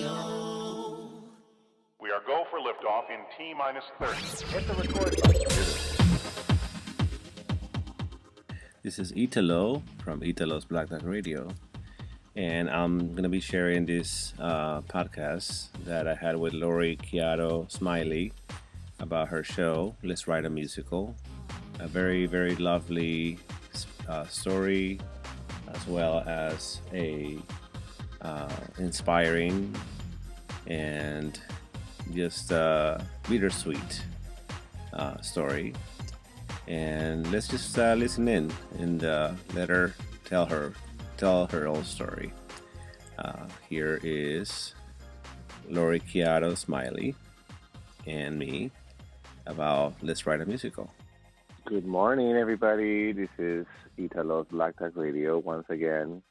We are go for liftoff in T-minus 30. Hit the record button. This is Italo from Italo's Black Dog Radio, and I'm going to be sharing this podcast that I had with Lori Chiaro Smylie about her show, Let's Write a Musical. A very, very lovely story, as well as a inspiring and just bittersweet story. And let's just listen in and let her tell her own story. Here is Lori Chiaro Smylie and me about Let's Write a Musical. Good morning, everybody. This is Italo's Black Dog Radio once again.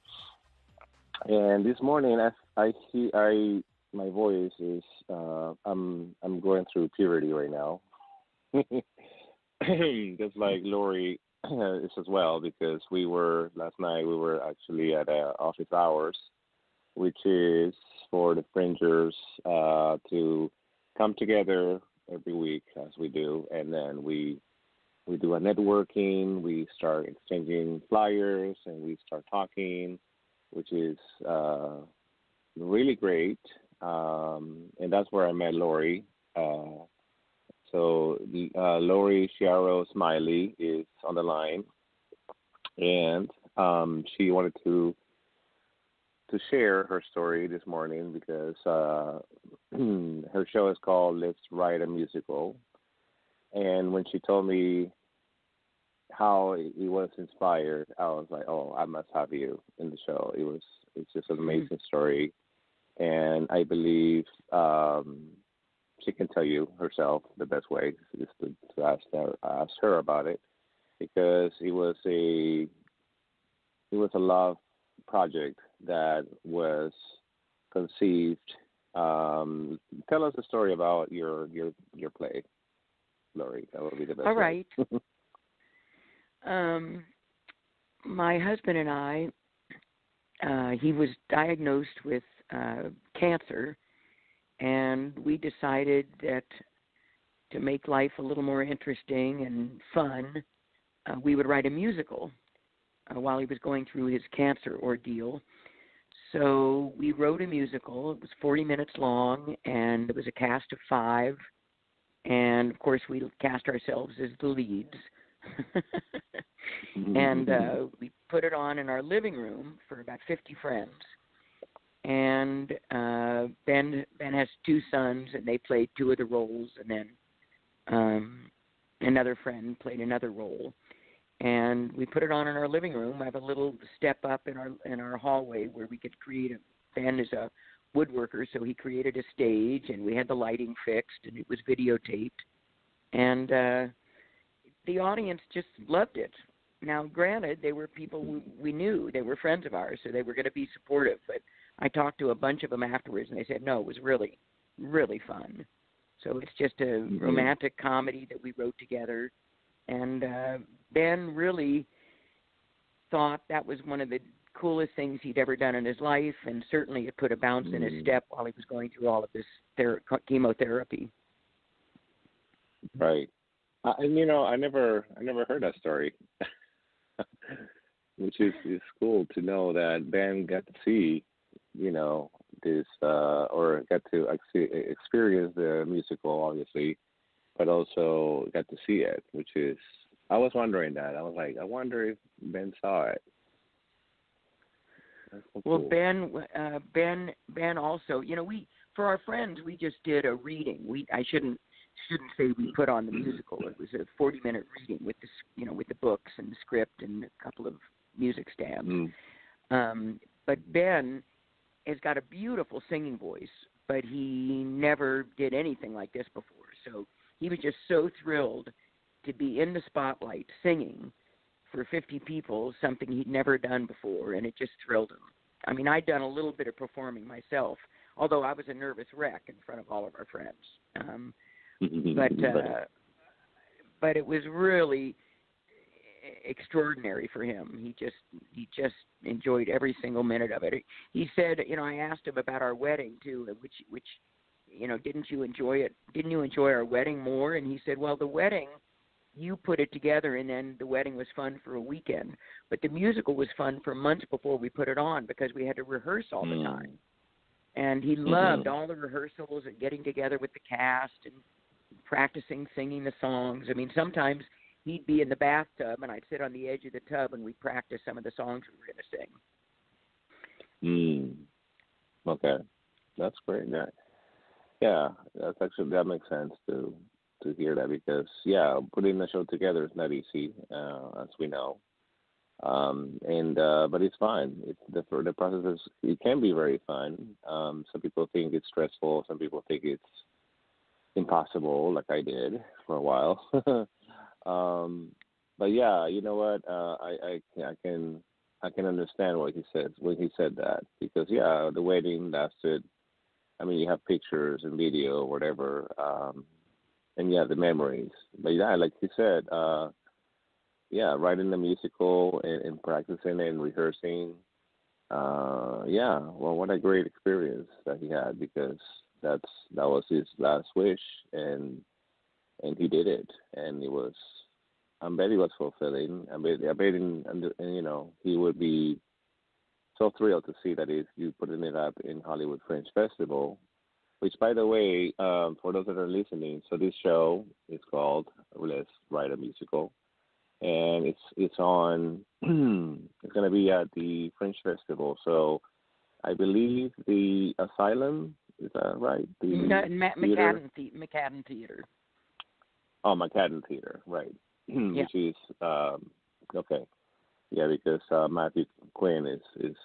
And this morning, as my voice is, I'm going through puberty right now. Just like Lori is as well, because last night we were actually at office hours, which is for the fringers to come together every week as we do, and then we do a networking, we start exchanging flyers, and we start talking, which is really great. And that's where I met Lori. So Lori Chiaro Smylie is on the line, and she wanted to share her story this morning because her show is called Let's Write a Musical. And when she told me how it was inspired, I was like, oh, I must have you in the show. It's just an amazing story. And I believe she can tell you herself the best way is to ask her about it, because it was a love project that was conceived. Tell us a story about your play, Lori. That would be the best. All right. My husband and I, he was diagnosed with cancer, and we decided that to make life a little more interesting and fun, we would write a musical while he was going through his cancer ordeal. So we wrote a musical. It was 40 minutes long, and it was a cast of 5. And, of course, we cast ourselves as the leads. And we put it on in our living room for about 50 friends. And Ben has 2 sons, and they played 2 of the roles. And then another friend played another role. And we put it on in our living room. I have a little step up in our hallway where we could create Ben is a woodworker, so he created a stage, and we had the lighting fixed, and it was videotaped. And the audience just loved it. Now, granted, they were people we knew. They were friends of ours, so they were going to be supportive. But I talked to a bunch of them afterwards, and they said, no, it was really, really fun. So it's just a romantic comedy that we wrote together. And Ben really thought that was one of the coolest things he'd ever done in his life, and certainly it put a bounce in his step while he was going through all of this chemotherapy. Right. And I never heard that story, which is cool to know that Ben got to see, this or got to experience the musical, obviously, but also got to see it, which is, I was wondering that. I was like, I wonder if Ben saw it. That's so well, cool. Ben also, for our friends, we just did a reading. I shouldn't say we put on the musical. It was a 40-minute reading with with the books and the script and a couple of music stabs. But Ben has got a beautiful singing voice, but he never did anything like this before. So he was just so thrilled to be in the spotlight singing for 50 people, something he'd never done before, and it just thrilled him. I mean, I'd done a little bit of performing myself, although I was a nervous wreck in front of all of our friends. But it was really, extraordinary for him. He just enjoyed every single minute of it. He said, I asked him about our wedding too, which didn't you enjoy it? Didn't you enjoy our wedding more? And he said, well, the wedding, you put it together, and then the wedding was fun for a weekend. But the musical was fun for months before we put it on because we had to rehearse all the time. And he loved all the rehearsals and getting together with the cast and practicing singing the songs. I mean, sometimes he'd be in the bathtub, and I'd sit on the edge of the tub, and we'd practice some of the songs we were going to sing. Okay. That's great. Yeah, that makes sense to hear that because, putting the show together is not easy, as we know. But it's fun. The process it can be very fun. Some people think it's stressful. Some people think it's impossible, like I did for a while. But yeah, you know what? I can understand what he said when he said that because the wedding lasted. I mean, you have pictures and video, or whatever, and you have the memories. But like you said, writing the musical and practicing and rehearsing. Well, what a great experience that he had because that was his last wish, and he did it, and it was. I bet it was fulfilling. I bet he would be so thrilled to see that you putting it up in Hollywood Fringe Festival, which, by the way, for those that are listening, so this show is called Let's Write a Musical, and it's on. It's going to be at the Fringe Festival. So I believe the Asylum, is that right? McCadden Theater. Oh, McCadden Theater, right? Which is okay. Yeah, because Matthew Quinn is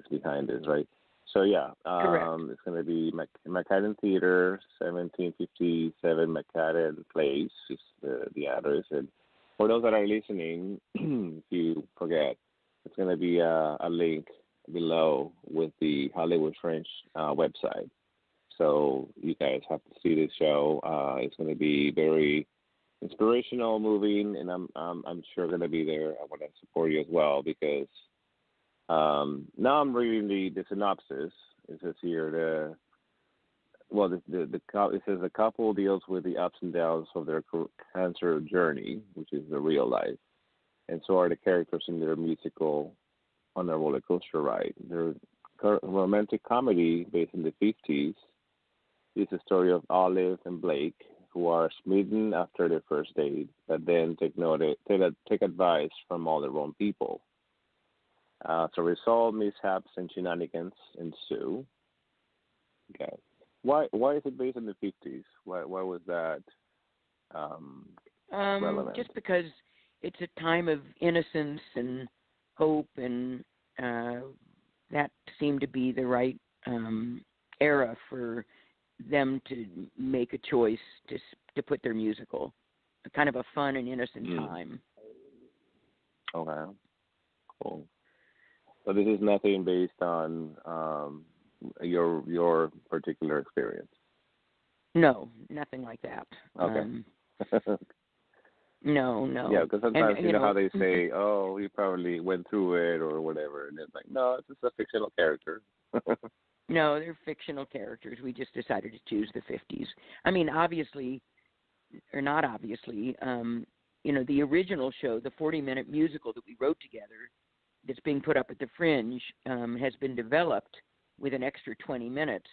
behind this, right? So it's going to be McCadden Theater, 1757 McCadden Place is the address. And for those that are listening, if you forget, it's going to be a link below with the Hollywood Fringe website. So you guys have to see this show. It's going to be very inspirational, moving, and I'm sure going to be there. I want to support you as well because now I'm reading the synopsis. It says here it says the couple deals with the ups and downs of their cancer journey, which is the real life, and so are the characters in their musical on a roller coaster ride. Their romantic comedy based in the 50s is the story of Olive and Blake, who are smitten after their first date, but then take advice from all the wrong people. So resolve mishaps and shenanigans ensue. Okay. Why is it based in the 50s? Why was that relevant? Just because it's a time of innocence and hope, and that seemed to be the right era for them to make a choice to put their musical, kind of a fun and innocent time. Okay, cool. So this is nothing based on your particular experience. No, nothing like that. Okay. No. Yeah, because sometimes you know how they say, "Oh, you probably went through it" or whatever, and it's like, no, it's just a fictional character. No, they're fictional characters. We just decided to choose the 50s. I mean, obviously, or not obviously, the original show, the 40-minute musical that we wrote together that's being put up at the Fringe, has been developed with an extra 20 minutes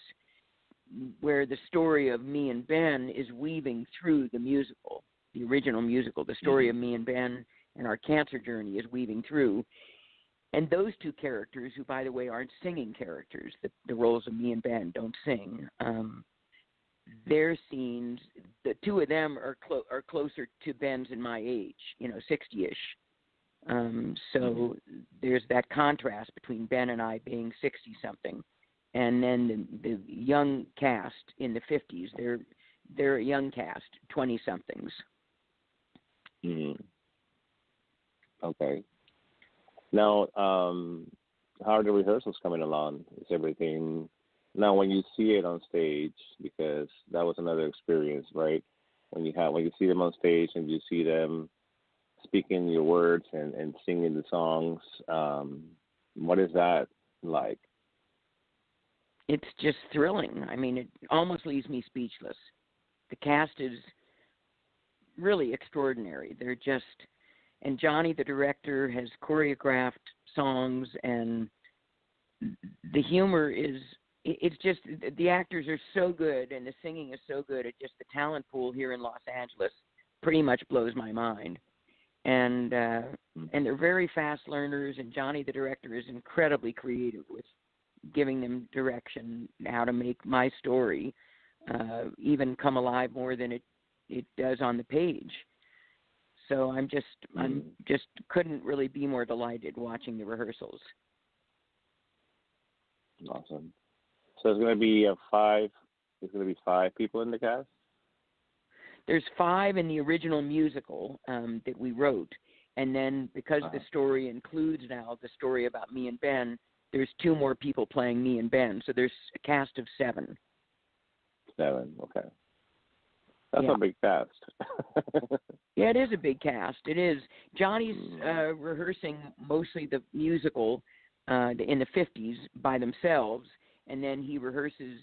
where the story of me and Ben is weaving through the musical, the original musical. The story of me and Ben and our cancer journey is weaving through. And those two characters, who, by the way, aren't singing characters, the roles of me and Ben don't sing, their scenes, the two of them are closer to Ben's and my age, 60-ish. So there's that contrast between Ben and I being 60-something, and then the young cast in the 50s. They're a young cast, 20-somethings. Okay. Now, how are the rehearsals coming along? Is everything now when you see it on stage? Because that was another experience, right? When you see them on stage and you see them speaking your words and singing the songs. What is that like? It's just thrilling. I mean, it almost leaves me speechless. The cast is really extraordinary. They're just, and Johnny, the director, has choreographed songs, and the humor is, it's just, the actors are so good, and the singing is so good. It just, the talent pool here in Los Angeles pretty much blows my mind. And they're very fast learners, and Johnny, the director, is incredibly creative with giving them direction, how to make my story even come alive more than it does on the page. So I'm just couldn't really be more delighted watching the rehearsals. Awesome. So it's going to be five people in the cast? There's 5 in the original musical that we wrote, and then because the story includes now the story about me and Ben, there's 2 more people playing me and Ben, so there's a cast of 7. 7, okay. That's a big cast. Yeah, it is a big cast. It is. Johnny's rehearsing mostly the musical in the 50s by themselves, and then he rehearses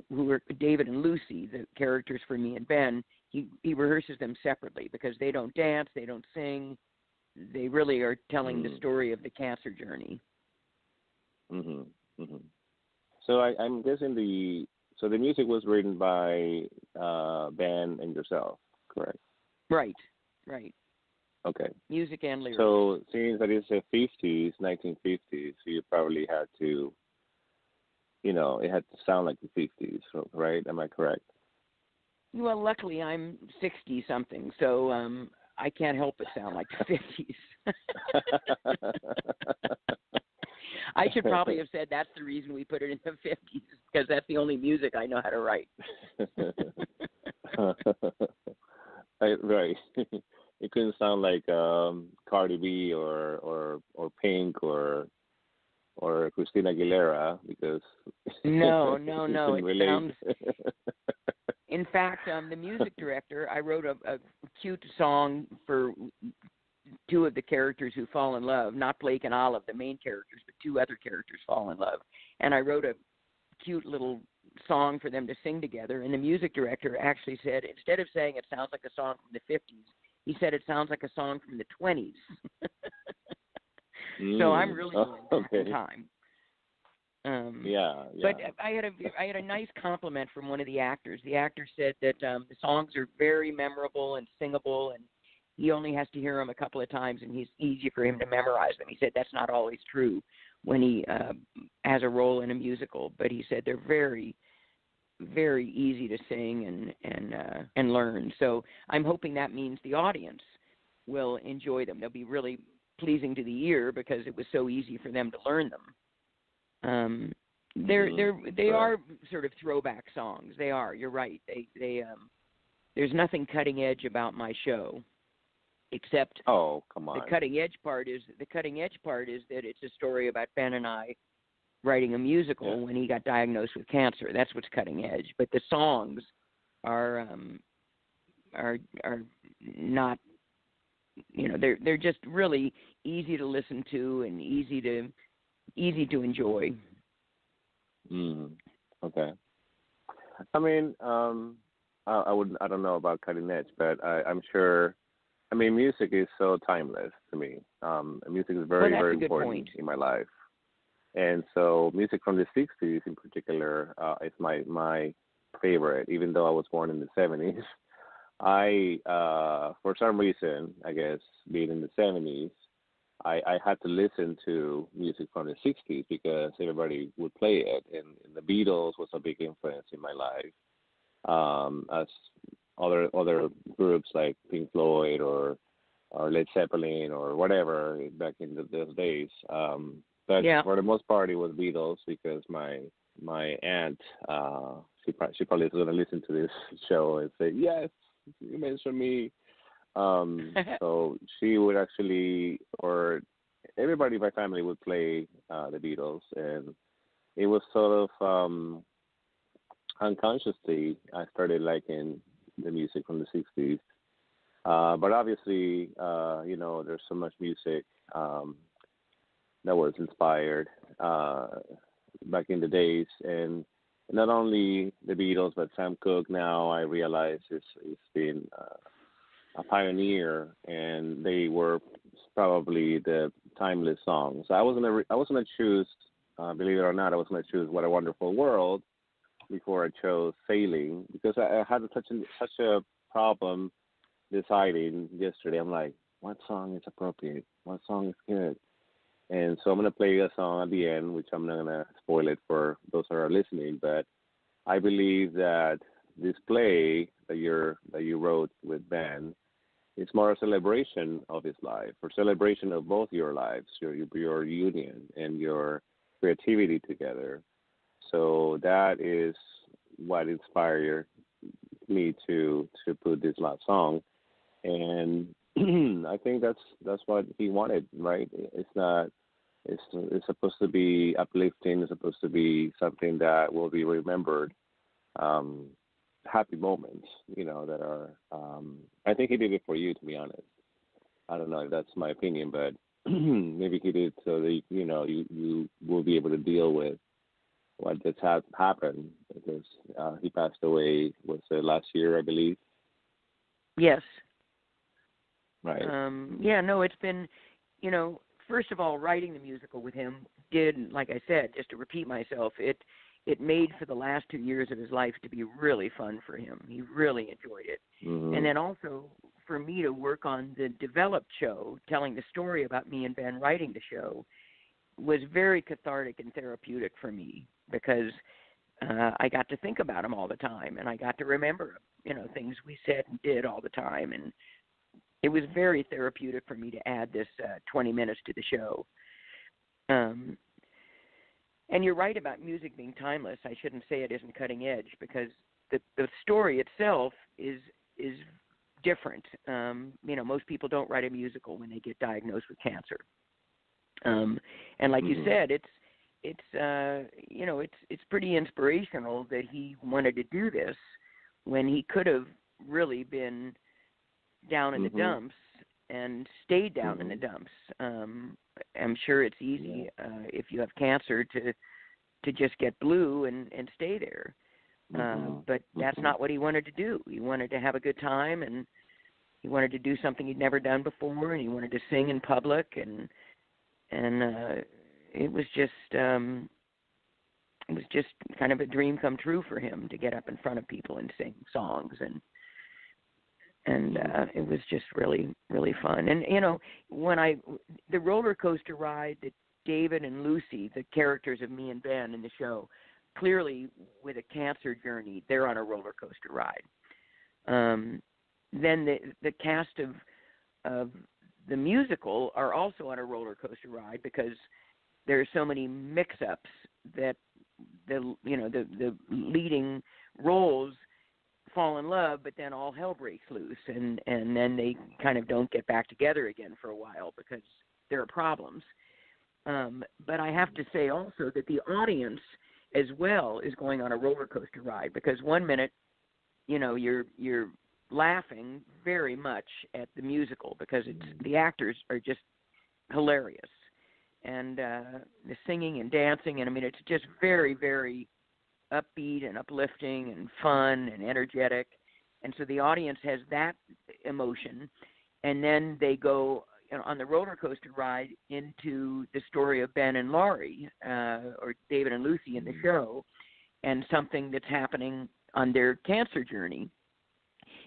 who are David and Lucy, the characters for me and Ben. He rehearses them separately because they don't dance, they don't sing. They really are telling the story of the cancer journey. So I'm guessing the music was written by Ben and yourself, correct? Right. Okay. Music and lyrics. So since that is the 50s, 1950s, so you probably had to, it had to sound like the 50s, right? Am I correct? Well, luckily I'm 60-something, so I can't help but sound like the 50s. I should probably have said that's the reason we put it in the 50s, because that's the only music I know how to write. Right. It couldn't sound like Cardi B or Pink or Christina Aguilera, because no, it sounds. In fact, the music director, I wrote a cute song for 2 of the characters who fall in love, not Blake and Olive, the main characters, but 2 other characters fall in love. And I wrote a cute little song for them to sing together. And the music director actually said, instead of saying it sounds like a song from the 50s, he said it sounds like a song from the 20s. So I'm really doing that in time. But I had a nice compliment from one of the actors. The actor said that the songs are very memorable and singable, and he only has to hear them a couple of times, and it's easy for him to memorize them. He said that's not always true when he has a role in a musical, but he said they're very, very easy to sing and learn. So I'm hoping that means the audience will enjoy them. They'll be really pleasing to the ear because it was so easy for them to learn them. They are sort of throwback songs. They are. You're right. They there's nothing cutting edge about my show, except come on. The cutting edge part is that it's a story about Ben and I writing a musical when he got diagnosed with cancer. That's what's cutting edge. But the songs are not. They're just really easy to listen to and easy to enjoy. Okay. I mean, I don't know about cutting edge, but I'm sure. I mean, music is so timeless to me. Music is very, very important in my life, and so music from the '60s in particular is my favorite. Even though I was born in the '70s, I for some reason, I guess being in the '70s, I had to listen to music from the '60s because everybody would play it, and the Beatles was a big influence in my life, as other groups like Pink Floyd or Led Zeppelin or whatever back in those days. But for the most part, it was Beatles because my aunt, she probably is going to listen to this show and say, yes, you mentioned me. So she would actually, or everybody in my family would play the Beatles, and it was sort of unconsciously I started liking the music from the '60s. But obviously, there's so much music that was inspired back in the days, and not only the Beatles, but Sam Cooke. Now I realize is been a pioneer, and they were probably the timeless songs. I was gonna choose, believe it or not, I was gonna choose "What a Wonderful World" before I chose "Sailing" because I had such a problem deciding yesterday. I'm like, what song is appropriate? What song is good? And so I'm gonna play a song at the end, which I'm not gonna spoil it for those who are listening. But I believe that this play that you wrote with Ben is more a celebration of his life, or celebration of both your lives, your union and your creativity together. So that is what inspired me to put this last song, and I think that's what he wanted, right? It's not. It's supposed to be uplifting. It's supposed to be something that will be remembered. Um, Happy moments, that are. I think he did it for you, to be honest. I don't know if that's my opinion, but maybe he did so that you will be able to deal with what just happened because he passed away was last year, I believe. Yes. Right. Yeah, no, it's been, first of all, writing the musical with him did, like I said, just to repeat myself, it made for the last 2 years of his life to be really fun for him. He really enjoyed it. Mm-hmm. And then also for me to work on the developed show, telling the story about me and Ben writing the show, was very cathartic and therapeutic for me because I got to think about him all the time and I got to remember, things we said and did all the time. And it was very therapeutic for me to add this 20 minutes to the show. And you're right about music being timeless. I shouldn't say it isn't cutting edge because the story itself is different. Most people don't write a musical when they get diagnosed with cancer. And like you said, it's pretty inspirational that he wanted to do this when he could have really been down in the dumps and stayed down in the dumps. I'm sure it's easy if you have cancer to just get blue and stay there. But that's not what he wanted to do. He wanted to have a good time, and he wanted to do something he'd never done before, and he wanted to sing in public, and it was just kind of a dream come true for him to get up in front of people and sing songs, and it was just really, really fun. And when the roller coaster ride that David and Lucy, the characters of me and Ben in the show, clearly with a cancer journey, they're on a roller coaster ride. Then the cast of the musical are also on a roller coaster ride because there are so many mix-ups that the leading roles fall in love, but then all hell breaks loose, and then they kind of don't get back together again for a while because there are problems. But I have to say also that the audience as well is going on a roller coaster ride because one minute, you're laughing very much at the musical because the actors are just hilarious, and the singing and dancing, and I mean it's just very, very upbeat and uplifting and fun and energetic, and so the audience has that emotion, and then they go on the roller coaster ride into the story of Ben and Laurie, or David and Lucy in the show, and something that's happening on their cancer journey,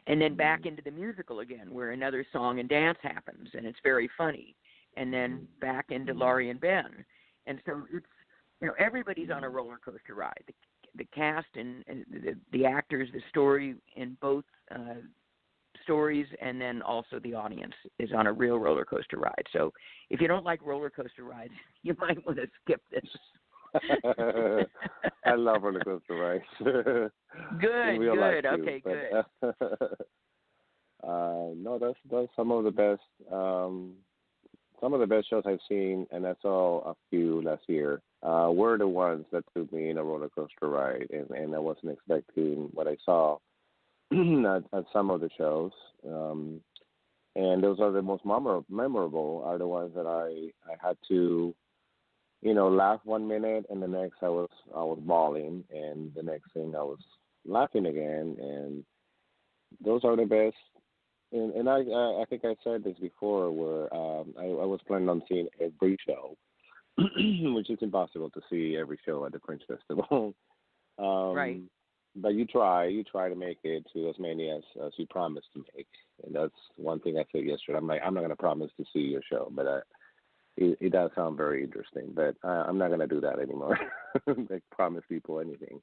and then back into the musical again, where another song and dance happens, and it's very funny, and then back into Laurie and Ben, and so it's everybody's on a roller coaster ride. The cast and the actors, the story in both stories, and then also the audience is on a real roller coaster ride. So if you don't like roller coaster rides, you might want to skip this. I love roller coaster rides. Good. Okay, good. No, that's some of the best shows I've seen, and I saw a few last year. Were the ones that took me in a roller coaster ride, and I wasn't expecting what I saw at some of the shows. and those are the most memorable. Are the ones that I had to, laugh 1 minute, and the next I was bawling, and the next thing I was laughing again, and those are the best. And I think I said this before, where I was planning on seeing every show, which is impossible to see every show at the Fringe Festival. Right. But you try to make it to as many as you promised to make, and that's one thing I said yesterday. I'm like, I'm not going to promise to see your show, but it does sound very interesting. But I'm not going to do that anymore. Like promise people anything.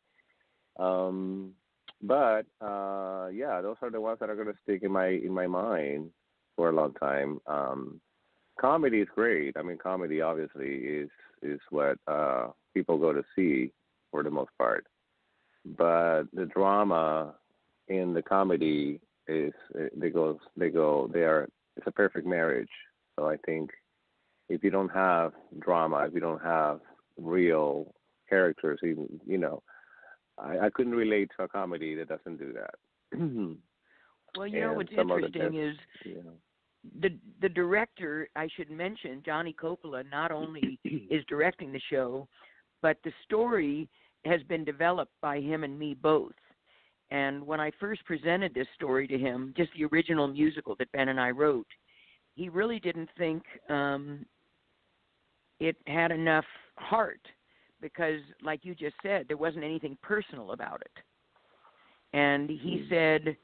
But yeah, those are the ones that are going to stick in my mind for a long time. Comedy is great. I mean, comedy obviously is what people go to see for the most part. But the drama in the comedy is it's a perfect marriage. So I think if you don't have drama, if you don't have real characters, even I couldn't relate to a comedy that doesn't do that. Well, what's interesting is the director, I should mention, Johnny Coppola, not only is directing the show, but the story has been developed by him and me both. And when I first presented this story to him, just the original musical that Ben and I wrote, he really didn't think it had enough heart because, like you just said, there wasn't anything personal about it. And he said,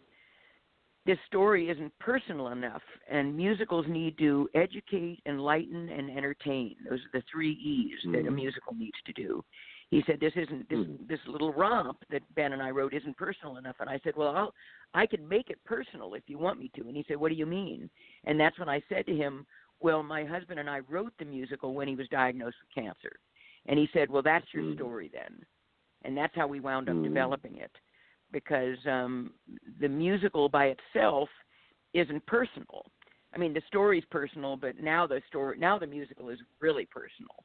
this story isn't personal enough, and musicals need to educate, enlighten, and entertain. Those are the 3 E's that a musical needs to do. He said, this little romp that Ben and I wrote isn't personal enough. And I said, well, I can make it personal if you want me to. And he said, what do you mean? And that's when I said to him, well, my husband and I wrote the musical when he was diagnosed with cancer. And he said, well, that's your story then. And that's how we wound up developing it, because the musical by itself isn't personal. I mean, the story's personal, but now the musical is really personal.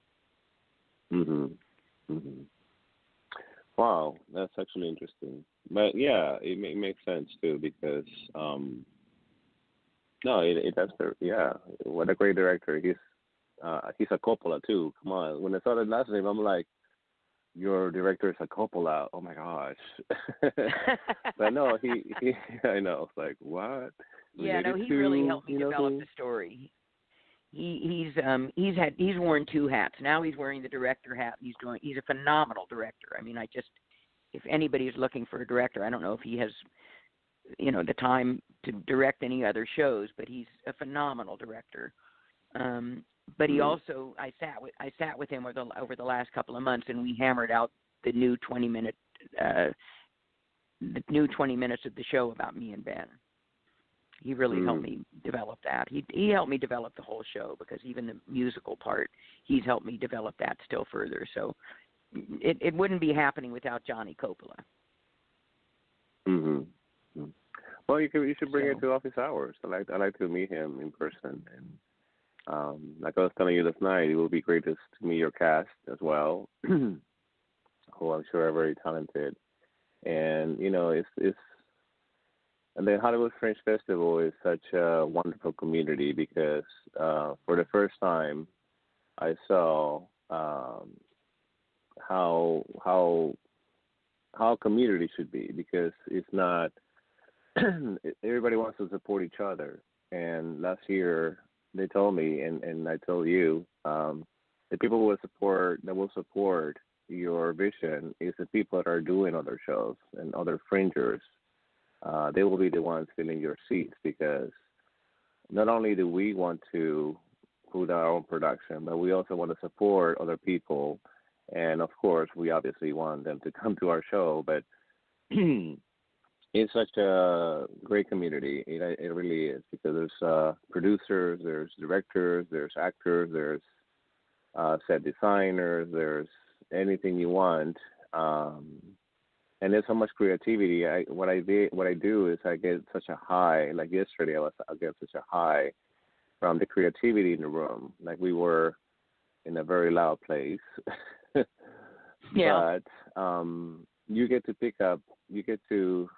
Wow, that's actually interesting. But yeah, it makes sense too, because no, it does. Yeah, what a great director. He's a Coppola too. Come on, when I saw the last name, I'm like, your director is a Coppola. Oh my gosh. But no, he I know. It's like, what? Yeah, no, he really helped me develop the story. He's worn 2 hats. Now he's wearing the director hat. He's a phenomenal director. I mean, if anybody's looking for a director, I don't know if he has, the time to direct any other shows, but he's a phenomenal director. But he also, I sat with him over the last couple of months, and we hammered out the new 20 minutes of the show about me and Ben. He really helped me develop that. He helped me develop the whole show, because even the musical part, he's helped me develop that still further. So it wouldn't be happening without Johnny Coppola. Well, you should bring it to office hours. I like to meet him in person, and like I was telling you last night, it will be great to meet your cast as well, who I'm sure are very talented. And it's and the Hollywood Fringe Festival is such a wonderful community, because for the first time I saw how community should be, because it's not everybody wants to support each other. And last year they told me, and I told you, the people who will support your vision is the people that are doing other shows and other fringers. They will be the ones filling your seats, because not only do we want to put our own production, but we also want to support other people. And of course, we obviously want them to come to our show. But it's such a great community. It really is, because there's producers, there's directors, there's actors, there's set designers, there's anything you want. And there's so much creativity. What I do is I get such a high. Like yesterday, I get such a high from the creativity in the room. Like we were in a very loud place. Yeah. But you get to pick up. You get to.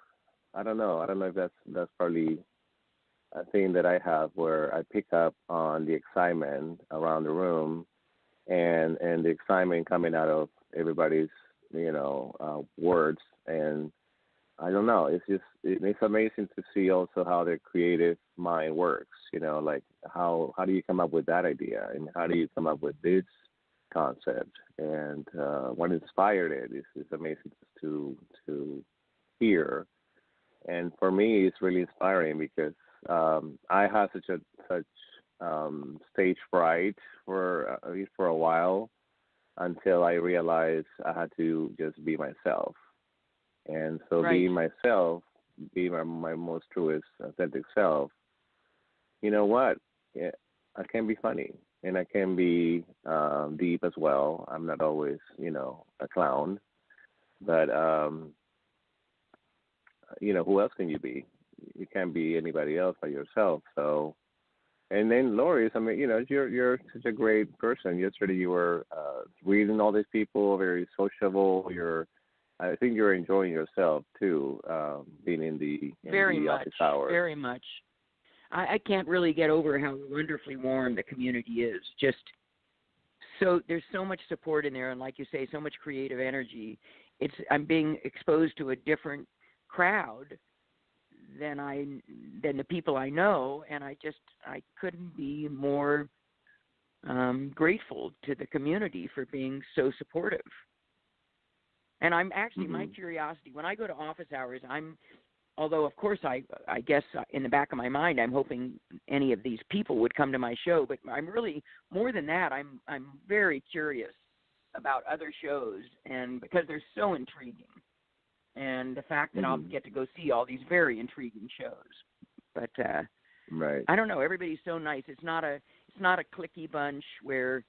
I don't know if that's probably a thing that I have where I pick up on the excitement around the room, and the excitement coming out of everybody's words. And I don't know, it's amazing to see also how their creative mind works. Like how do you come up with that idea, and how do you come up with this concept, and what inspired it is amazing to hear. And for me, it's really inspiring because I had such stage fright for at least for a while, until I realized I had to just be myself. And so Right. being myself, being my most truest, authentic self, you know what? Yeah, I can be funny, and I can be deep as well. I'm not always, a clown, but who else can you be? You can't be anybody else but yourself. So, and then Lori, I mean, you're such a great person. Yesterday you were reading all these people, very sociable. I think you're enjoying yourself too, being in Very the much. office hours. Very much. I can't really get over how wonderfully warm the community is. Just so there's so much support in there, and like you say, so much creative energy. I'm being exposed to a different crowd than the people I know, and I couldn't be more grateful to the community for being so supportive. And I'm actually, my curiosity, when I go to office hours, although of course I guess in the back of my mind I'm hoping any of these people would come to my show, but I'm really, more than that, I'm very curious about other shows, and because they're so intriguing, and the fact that I'll get to go see all these very intriguing shows. But right. I don't know, everybody's so nice. It's not a cliquey bunch where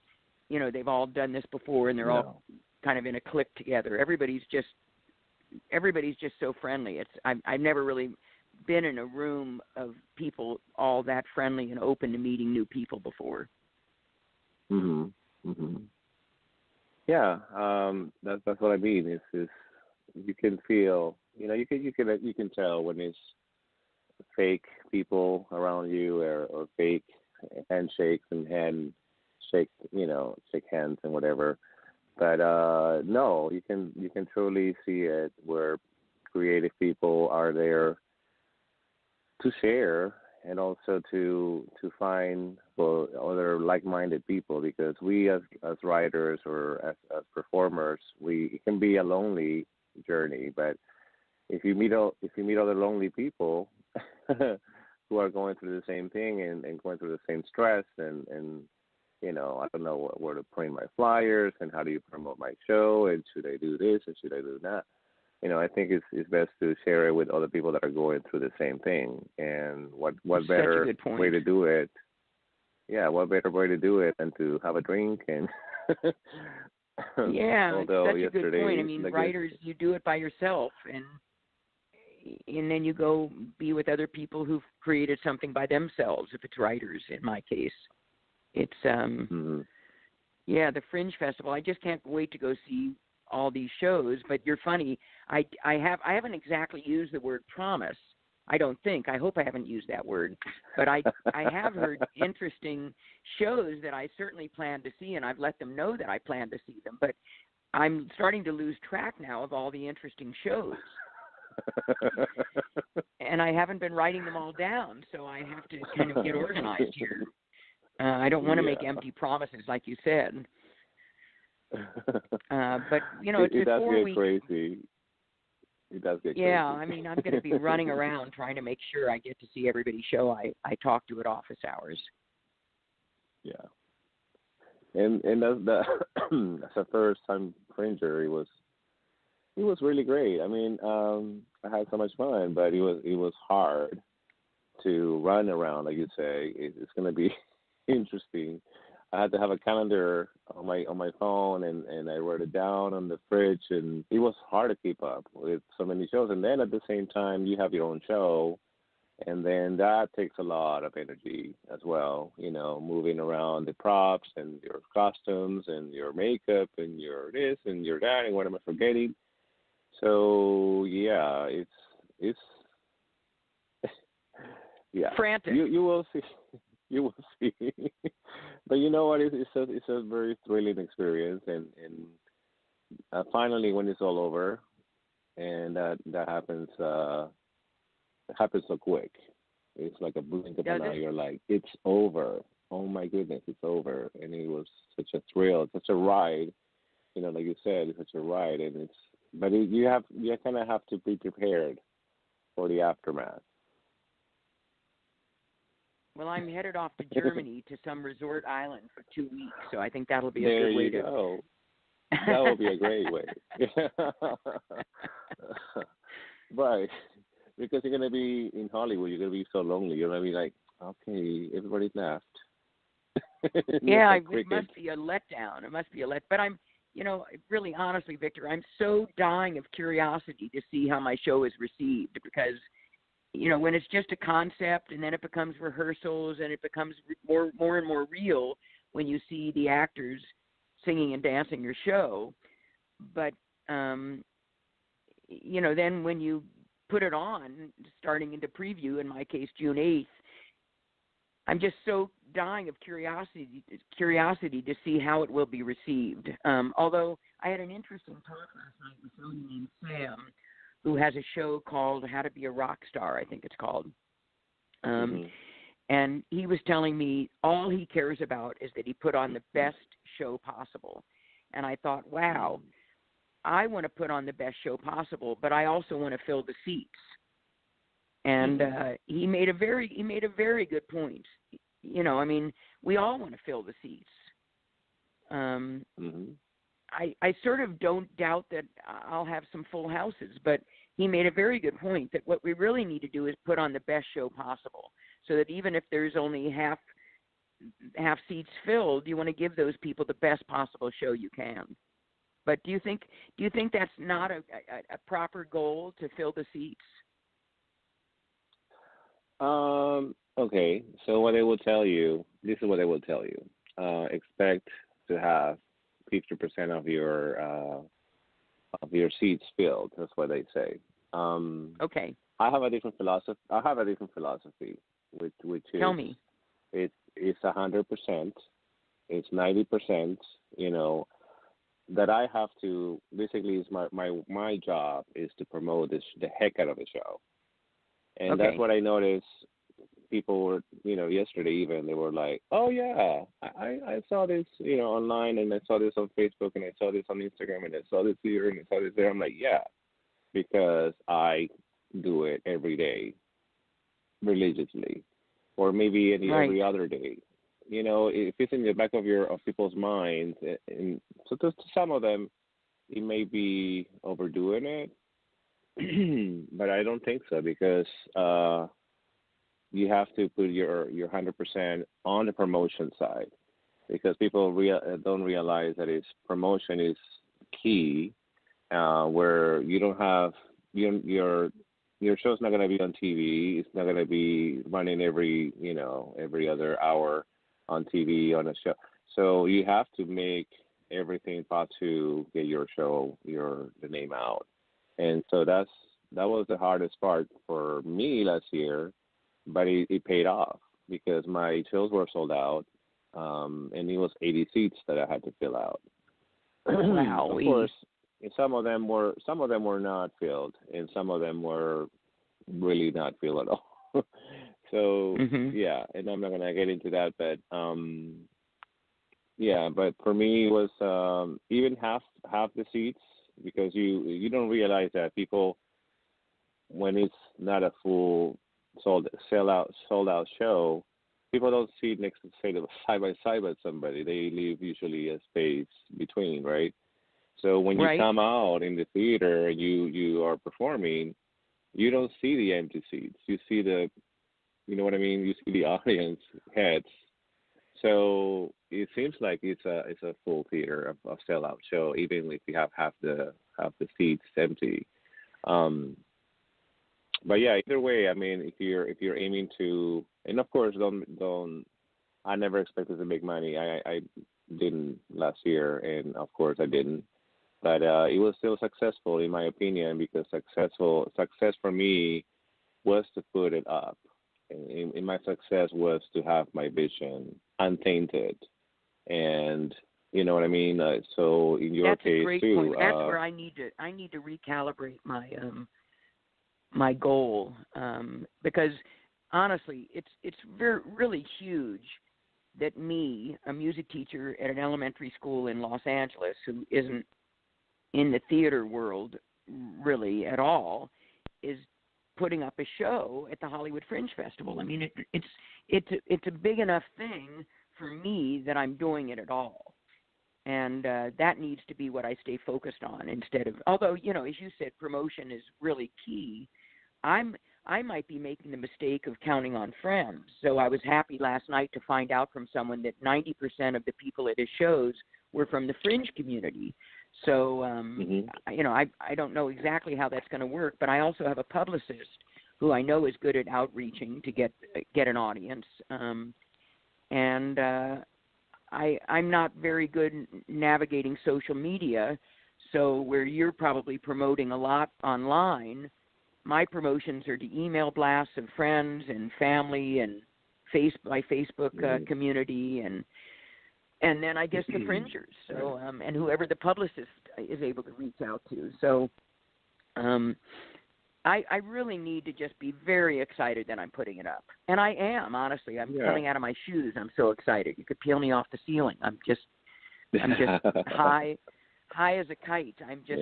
they've all done this before and they're all kind of in a clique together. Everybody's just so friendly. I've never really been in a room of people all that friendly and open to meeting new people before. Yeah, that's what I mean. Is you can feel, you can tell when it's fake people around you, or fake handshakes and shake hands and whatever. But no, you can truly see it where creative people are there to share, and also to find other like-minded people, because we as writers, or as performers, it can be a lonely journey. But if you meet other lonely people who are going through the same thing, and going through the same stress, and I don't know where to print my flyers, and how do you promote my show, and should I do this and should I do that? I think it's best to share it with other people that are going through the same thing. And what better way to do it? Yeah, what better way to do it than to have a drink and yeah, although that's a good point. I mean, writers, you do it by yourself, and then you go be with other people who've created something by themselves, if it's writers in my case. It's the Fringe Festival. I just can't wait to go see all these shows. But you're funny. I haven't exactly used the word promise. I don't think. I hope I haven't used that word. But I have heard interesting shows that I certainly plan to see, and I've let them know that I plan to see them. But I'm starting to lose track now of all the interesting shows. And I haven't been writing them all down, so I have to kind of get organized here. I don't want to make empty promises, like you said. But, it's it does before get crazy. It does get crazy. Yeah, I mean, I'm going to be running around trying to make sure I get to see everybody's show I talk to at office hours. Yeah. And as as a first-time Fringer, it was really great. I mean, I had so much fun, but it was hard to run around, like you say. It's going to be interesting. I had to have a calendar on my phone, and I wrote it down on the fridge, and it was hard to keep up with so many shows. And then at the same time, you have your own show, and then that takes a lot of energy as well. Moving around the props and your costumes and your makeup and your this and your that, and what am I forgetting? So yeah, it's Yeah, frantic. you will see, you will see. But you know what? It's a very thrilling experience, and finally when it's all over, and that happens it happens so quick. It's like a blink of Does an eye. it? You're like, it's over. Oh my goodness, it's over, and it was such a thrill, such a ride. You know, like you said, it's such a ride, and it's but you kind of have to be prepared for the aftermath. Well, I'm headed off to Germany to some resort island for 2 weeks, so I think that'll be a There good way you to. go. That would be a great way. Right. Because you're going to be in Hollywood, you're going to be so lonely. You're going to be like, okay, everybody's left. Yeah, Like it must be a letdown. It must be a But I'm, really honestly, Victor, I'm so dying of curiosity to see how my show is received because, when it's just a concept and then it becomes rehearsals and it becomes more and more real when you see the actors singing and dancing your show. But, then when you put it on, starting into preview, in my case, June 8th, I'm just so dying of curiosity to see how it will be received. Although I had an interesting talk last night with somebody named Sam, who has a show called How to Be a Rock Star, I think it's called. And he was telling me all he cares about is that he put on the best show possible. And I thought, wow, I want to put on the best show possible, but I also want to fill the seats. And he made a very good point. We all want to fill the seats. I sort of don't doubt that I'll have some full houses, but he made a very good point that what we really need to do is put on the best show possible, so that even if there's only half seats filled, you want to give those people the best possible show you can. But do you think that's not a proper goal to fill the seats? Okay, so what they will tell you, this is what they will tell you. Expect to have 50% of your seats filled. That's what they say. Okay. I have a different philosophy. Which is, tell me. It's 100%. It's 90%. That I have to basically is my job is to promote the heck out of the show, and Okay. that's what I noticed. People were, yesterday even, they were like, oh yeah, I saw this, online, and I saw this on Facebook, and I saw this on Instagram, and I saw this here, and I saw this there. I'm like, yeah, because I do it every day, religiously, or maybe every other day. If it's in the back of people's minds, and so to some of them, it may be overdoing it, but I don't think so because you have to put your 100% on the promotion side, because people don't realize that promotion is key, where you don't have your show's not going to be on TV. It's not going to be running every other hour on TV on a show. So you have to make everything possible to get your show, the name out. And so that was the hardest part for me last year, but it paid off because my shows were sold out, and it was 80 seats that I had to fill out. Wow. Of course, some of them were not filled, and some of them were really not filled at all. So yeah, and I'm not gonna get into that, but yeah, but for me it was even half the seats, because you don't realize that people, when it's not a full sold out show, people don't sit next to, say, side by side with somebody. They leave usually a space between, right? So when you come out in the theater and you are performing, you don't see the empty seats. You see you know what I mean? You see the audience heads. So it seems like it's a full theater, a sellout show, even if you have half the seats empty. But yeah, either way, I mean, if you're aiming to, and of course, don't. I never expected to make money. I didn't last year, and of course I didn't. But it was still successful in my opinion, because success for me was to put it up. in my success was to have my vision untainted, and you know what I mean. So in your That's a case great too, point. That's where I need to recalibrate my goal, because honestly, it's really huge that me, a music teacher at an elementary school in Los Angeles, who isn't in the theater world really at all, is putting up a show at the Hollywood Fringe Festival. I mean, it's a big enough thing for me that I'm doing it at all. And that needs to be what I stay focused on instead of, although, you know, as you said, promotion is really key. I might be making the mistake of counting on friends. So I was happy last night to find out from someone that 90% of the people at his shows were from the Fringe community. So, you know, I don't know exactly how that's going to work, but I also have a publicist who I know is good at outreaching to get an audience. I'm not very good navigating social media, so where you're probably promoting a lot online, my promotions are to email blasts of friends and family and my Facebook community, and then I guess the fringers, so and whoever the publicist is able to reach out to. So I really need to just be very excited that I'm putting it up. And I am, honestly. I'm coming out of my shoes. I'm so excited. You could peel me off the ceiling. I'm just high as a kite. I'm just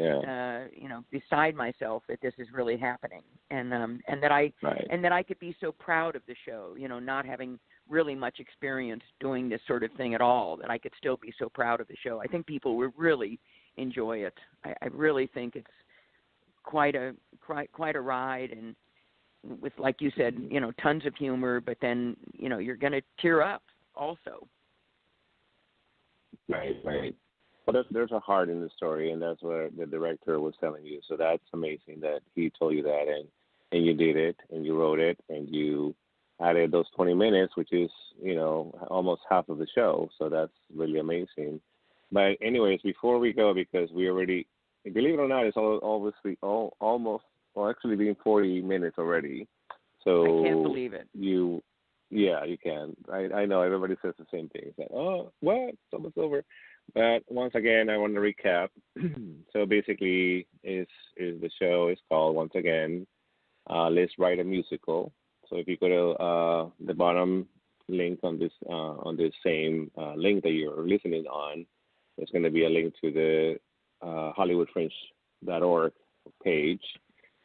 you know, beside myself that this is really happening. And that I could be so proud of the show, you know, not having really much experience doing this sort of thing at all, that I could still be so proud of the show. I think people will really enjoy it. I really think it's quite a ride, and with, like you said, you know, tons of humor, but then, you know, you're going to tear up also. Right. Well, there's a heart in the story, and that's what the director was telling you. So that's amazing that he told you that, and you did it, and you wrote it, and you added those 20 minutes, which is, you know, almost half of the show. So that's really amazing. But anyways, before we go, because we already, believe it or not, it's almost actually been 40 minutes already. So I can't believe it. You can. I know everybody says the same thing. It's like, oh, what? It's almost over. But once again, I want to recap. So basically, is the show is called, once again, Let's Write a Musical. So if you go to the bottom link on this same link that you're listening on, there's going to be a link to the HollywoodFringe.org page.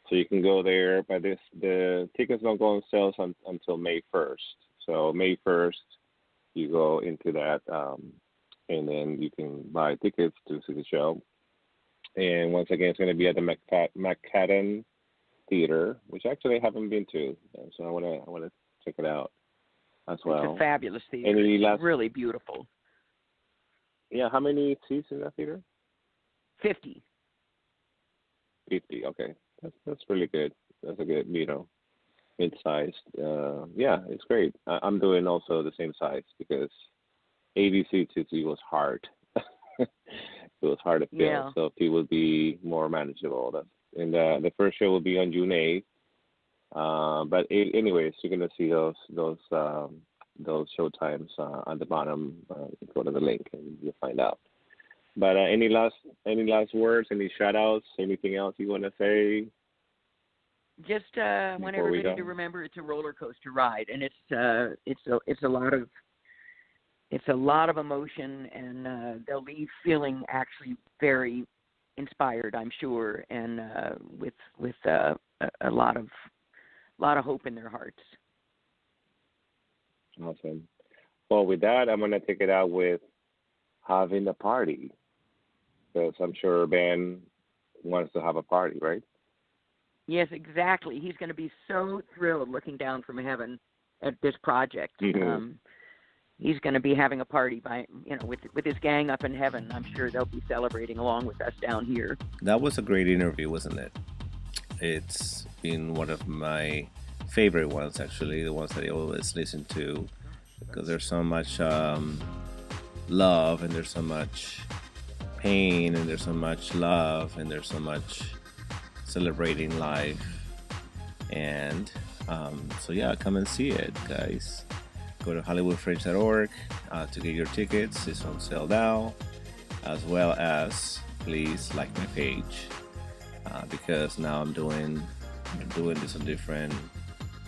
So you can go there, but the tickets don't go on sale until May 1st. So May 1st, you go into that, and then you can buy tickets to see the show. And once again, it's going to be at the Manhattan Theater, which actually I haven't been to, so I want to check it out as well. It's a fabulous theater. It's really beautiful. Yeah, how many seats in that theater? 50. 50. Okay, that's really good. That's a good, you know, mid-sized. Yeah, it's great. I'm doing also the same size because 80 seats it was hard. It was hard to fill, yeah. So it will be more manageable. And the first show will be on June 8th. But anyways, you're gonna see those show times on the bottom. Go to the link and you'll find out. But any last words? Any shout outs? Anything else you want to say? Just want everybody to remember it's a roller coaster ride, and it's a lot of emotion, and they'll leave feeling actually very inspired, I'm sure, and with a lot of hope in their hearts. Awesome. Well, with that, I'm gonna take it out with having a party, because I'm sure Ben wants to have a party, right? Yes, exactly. He's going to be so thrilled looking down from heaven at this project. Mm-hmm. He's going to be having a party with his gang up in heaven. I'm sure they'll be celebrating along with us down here. That was a great interview, wasn't it? It's been one of my favorite ones, actually, the ones that I always listen to, because there's so much love, and there's so much pain, and there's so much love, and there's so much celebrating life. And So yeah, come and see it, guys. Go to hollywoodfringe.org to get your tickets. It's on sale now, as well as please like my page because now I'm doing this on different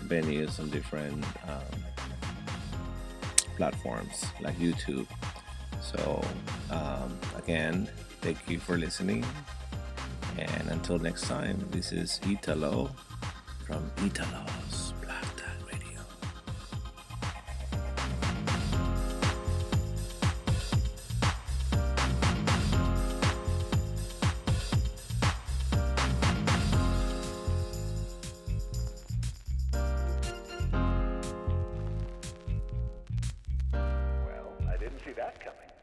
venues, on different platforms like YouTube. So again, thank you for listening, and until next time, this is Italo from Italo's Black Dot Radio. Well, I didn't see that coming.